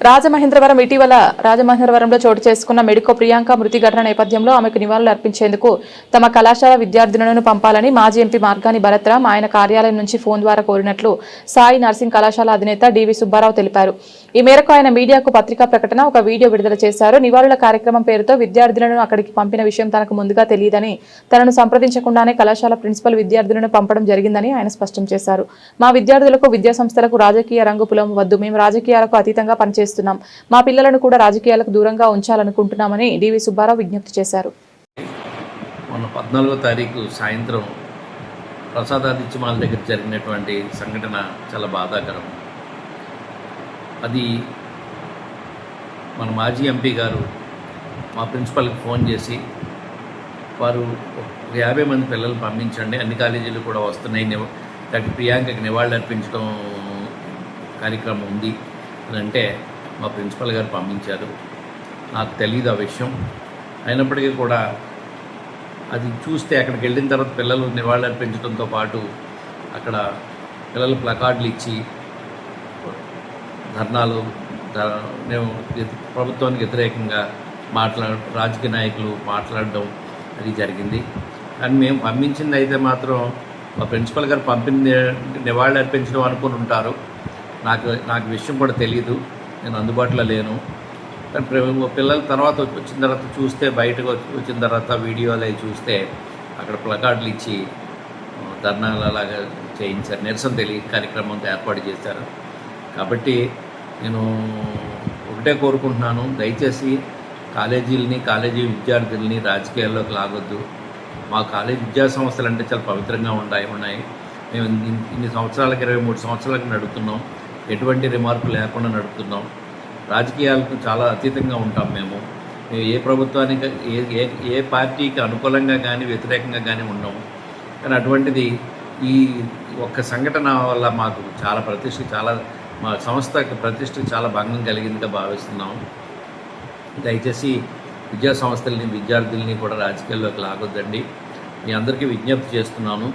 రాజమహేంద్రవరం ఇటీవల రాజమహేంద్రవరంలో చోటు చేసుకున్న మెడికో ప్రియాంక మృతి ఘటన నేపథ్యంలో ఆమెకు నివాళులు అర్పించేందుకు తమ కళాశాల విద్యార్థినులను పంపాలని మాజీ ఎంపీ మార్గాని భరత్రామ్ ఆయన కార్యాలయం నుంచి ఫోన్ ద్వారా కోరినట్లు సాయి నర్సింగ్ కళాశాల అధినేత డివి సుబ్బారావు తెలిపారు. ఈ మేరకు ఆయన మీడియాకు పత్రికా ప్రకటన, ఒక వీడియో విడుదల చేశారు. నివాళుల కార్యక్రమం పేరుతో విద్యార్థులను అక్కడికి పంపిన విషయం తనకు ముందుగా తెలియదని, తనను సంప్రదించకుండానే కళాశాల ప్రిన్సిపల్ విద్యార్థులను పంపడం జరిగిందని ఆయన స్పష్టం చేశారు. మా విద్యార్థులకు, విద్యాసంస్థలకు రాజకీయ రంగు పులం వద్దు, మేము రాజకీయాలకు అతీతంగా పనిచేస్తున్నాం, మా పిల్లలను కూడా రాజకీయాలకు దూరంగా ఉంచాలనుకుంటున్నామని డివి సుబ్బారావు విజ్ఞప్తి చేశారు. మొన్న 14వ తారీఖు సాయంత్రం ప్రసాదాదిత్యమాల దగ్గర జరిగినటువంటి సంఘటన చాలా బాధాకరం. అది మన మాజీ ఎంపీ గారు మా ప్రిన్సిపల్కి ఫోన్ చేసి, వారు 50 మంది పిల్లలు పంపించండి, అన్ని కాలేజీలు కూడా వస్తున్నాయి, డాక్టర్ ప్రియాంకకి నివాళులు అర్పించడం కార్యక్రమం ఉంది అని అంటే మా ప్రిన్సిపల్ గారు పంపించారు. నాకు తెలియదు ఆ విషయం. అయినప్పటికీ కూడా అది చూస్తే అక్కడికి వెళ్ళిన తర్వాత పిల్లలు నివాళులు అర్పించడంతో పాటు అక్కడ పిల్లలు ప్లకార్డులు ఇచ్చి ధర్నాలు, మేము ప్రభుత్వానికి వ్యతిరేకంగా రాజకీయ నాయకులు మాట్లాడడం అది జరిగింది. కానీ మేము పంపించింది అయితే మాత్రం మా ప్రిన్సిపల్ గారు నివాళులు అర్పించడం అనుకుని ఉంటారు. నాకు విషయం కూడా తెలియదు, నేను అందుబాటులో లేను. కానీ పిల్లల తర్వాత వచ్చిన తర్వాత చూస్తే, బయటకు వచ్చిన తర్వాత వీడియోలు అవి చూస్తే అక్కడ ప్లకార్డులు ఇచ్చి ధర్నాలు అలాగా చేయించారు, నిరసన కార్యక్రమంతో ఏర్పాటు చేశారు. కాబట్టి నేను ఒకటే కోరుకుంటున్నాను, దయచేసి కాలేజీ విద్యార్థుల్ని రాజకీయాల్లోకి లాగొద్దు. మా కాలేజీ విద్యా సంస్థలు అంటే చాలా పవిత్రంగా ఉన్నాయి. మేము ఇన్ని సంవత్సరాలకు 23 సంవత్సరాలకు నడుపుతున్నాం, ఎటువంటి రిమార్కు లేకుండా నడుపుతున్నాం. రాజకీయాలకు చాలా అతీతంగా ఉంటాం. మేము ఏ ప్రభుత్వానికి, ఏ పార్టీకి అనుకూలంగా కానీ వ్యతిరేకంగా కానీ ఉన్నాము. కానీ అటువంటిది ఈ ఒక్క సంఘటన వల్ల మాకు మా సంస్థకి ప్రతిష్టకు చాలా భంగం కలిగిందిగా భావిస్తున్నాము. దయచేసి విద్యా సంస్థలని, విద్యార్థుల్ని కూడా రాజకీయాల్లోకి లాగొద్దండి. మీ అందరికీ విజ్ఞప్తి చేస్తున్నాను.